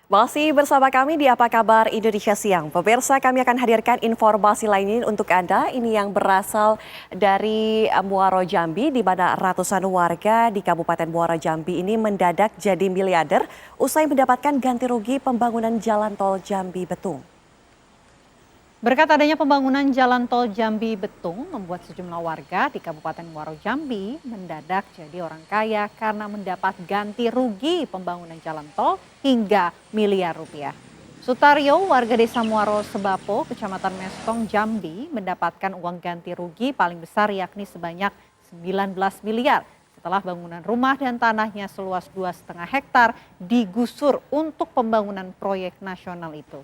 Masih bersama kami di Apa Kabar Indonesia Siang. Pemirsa, kami akan hadirkan informasi lain untuk Anda. Ini yang berasal dari Muaro Jambi, di mana ratusan warga di Kabupaten Muaro Jambi ini mendadak jadi miliarder usai mendapatkan ganti rugi pembangunan jalan tol Jambi Betung. Berkat adanya pembangunan jalan tol Jambi Betung membuat sejumlah warga di Kabupaten Muaro Jambi mendadak jadi orang kaya karena mendapat ganti rugi pembangunan jalan tol hingga miliar rupiah. Sutaryo, warga desa Muaro Sebapo, Kecamatan Mestong, Jambi, mendapatkan uang ganti rugi paling besar yakni sebanyak 19 miliar setelah bangunan rumah dan tanahnya seluas 2,5 hektar digusur untuk pembangunan proyek nasional itu.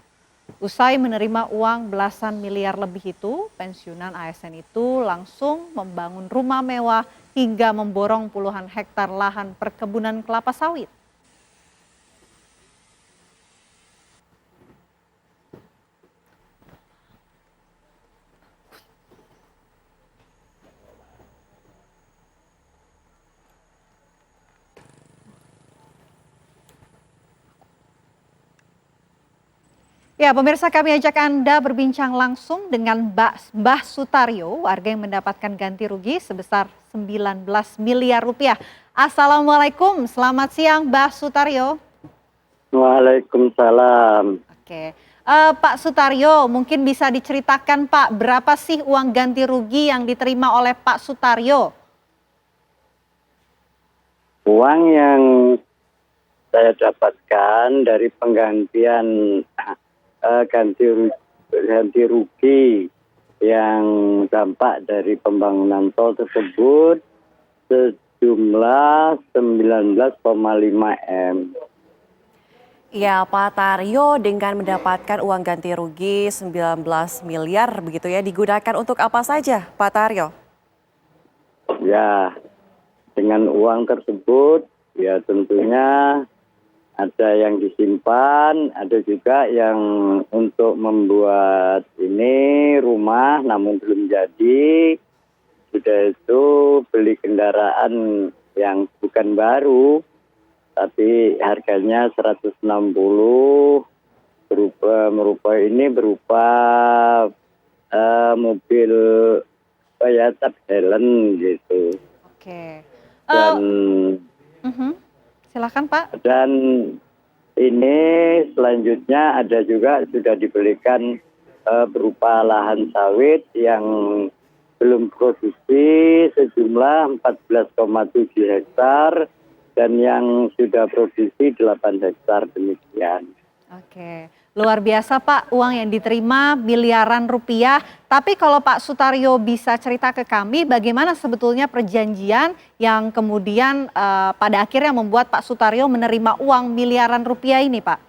Usai menerima uang belasan miliar lebih itu, pensiunan ASN itu langsung membangun rumah mewah hingga memborong puluhan hektar lahan perkebunan kelapa sawit. Ya, pemirsa, kami ajak Anda berbincang langsung dengan Mbah Sutaryo, warga yang mendapatkan ganti rugi sebesar 19 miliar rupiah. Assalamualaikum, selamat siang Mbah Sutaryo. Waalaikumsalam. Oke, Pak Sutaryo, mungkin bisa diceritakan Pak, berapa sih uang ganti rugi yang diterima oleh Pak Sutaryo? Uang yang saya dapatkan dari penggantian ganti rugi yang dampak dari pembangunan tol tersebut sejumlah 19,5 M. Ya, Pak Taryo, dengan mendapatkan uang ganti rugi 19 miliar begitu ya, digunakan untuk apa saja Pak Taryo? Ya, dengan uang tersebut ya tentunya ada yang disimpan, ada juga yang untuk membuat ini rumah namun belum jadi. Sudah itu beli kendaraan yang bukan baru, tapi harganya 160, berupa mobil Toyota Helen gitu. Oke, Dan silakan Pak. Dan ini selanjutnya ada juga sudah dibelikan berupa lahan sawit yang belum produksi sejumlah 14,7 hektar dan yang sudah produksi 8 hektar demikian. Oke, luar biasa Pak, uang yang diterima miliaran rupiah. Tapi kalau Pak Sutaryo bisa cerita ke kami bagaimana sebetulnya perjanjian yang kemudian pada akhirnya membuat Pak Sutaryo menerima uang miliaran rupiah ini Pak?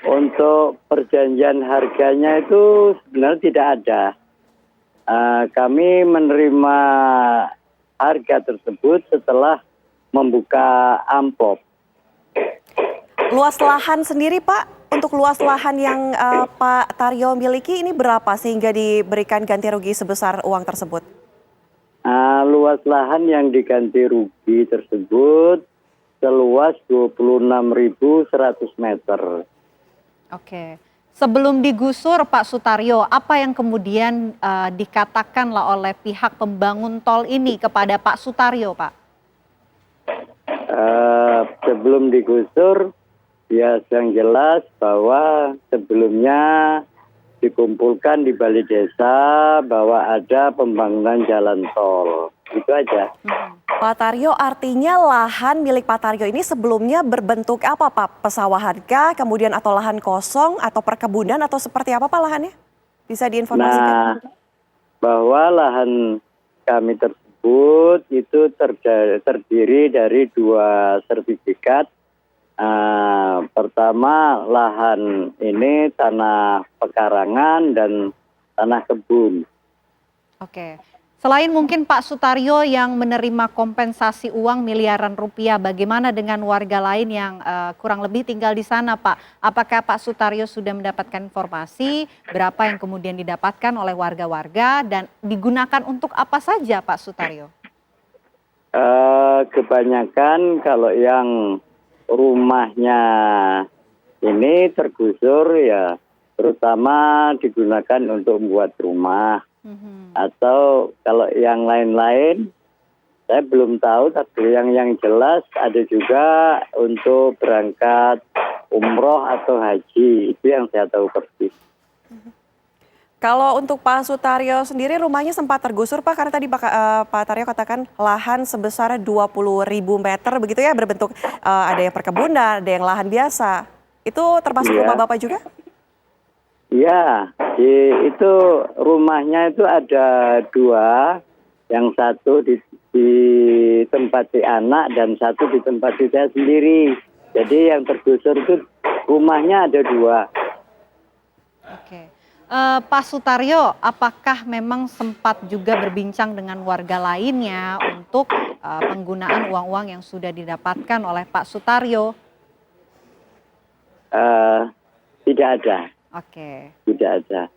Untuk perjanjian harganya itu sebenarnya tidak ada. Kami menerima harga tersebut setelah membuka amplop. Luas lahan sendiri Pak, untuk luas lahan yang Pak Taryo miliki ini berapa sehingga diberikan ganti rugi sebesar uang tersebut? Luas lahan yang diganti rugi tersebut seluas 26.100 meter. Oke, sebelum digusur Pak Sutaryo, apa yang kemudian dikatakanlah oleh pihak pembangun tol ini kepada Pak Sutaryo Pak? Sebelum digusur, ya yang jelas bahwa sebelumnya dikumpulkan di balai desa bahwa ada pembangunan jalan tol. Itu aja. Pak Taryo, artinya lahan milik Pak Taryo ini sebelumnya berbentuk apa Pak? Pesawahankah, kemudian atau lahan kosong atau perkebunan atau seperti apa Pak lahannya? Bisa diinformasikan? Nah, bahwa lahan kami tersebut itu terdiri dari 2 sertifikat. Pertama, lahan ini tanah pekarangan dan tanah kebun. Oke, selain mungkin Pak Sutaryo yang menerima kompensasi uang miliaran rupiah, bagaimana dengan warga lain yang kurang lebih tinggal di sana Pak? Apakah Pak Sutaryo sudah mendapatkan informasi berapa yang kemudian didapatkan oleh warga-warga dan digunakan untuk apa saja Pak Sutaryo? Kebanyakan kalau yang rumahnya ini tergusur ya terutama digunakan untuk membuat rumah. Atau kalau yang lain-lain saya belum tahu, tapi yang jelas ada juga untuk berangkat umroh atau haji, itu yang saya tahu persis. Kalau untuk Pak Sutaryo sendiri rumahnya sempat tergusur Pak, karena tadi Pak Taryo katakan lahan sebesar 20.000 meter begitu ya, berbentuk ada yang perkebunan, ada yang lahan biasa. Itu termasuk Iya. rumah Bapak juga? Iya, itu rumahnya itu ada dua, yang satu ditempati anak dan satu ditempati saya sendiri. Jadi yang tergusur itu rumahnya ada dua. Oke. Pak Sutaryo, apakah memang sempat juga berbincang dengan warga lainnya untuk penggunaan uang-uang yang sudah didapatkan oleh Pak Sutaryo? Tidak ada, Oke, tidak ada.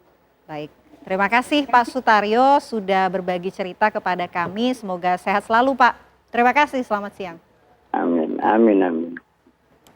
baik. Terima kasih Pak Sutaryo sudah berbagi cerita kepada kami. Semoga sehat selalu Pak. Terima kasih, selamat siang. Amin, amin, amin.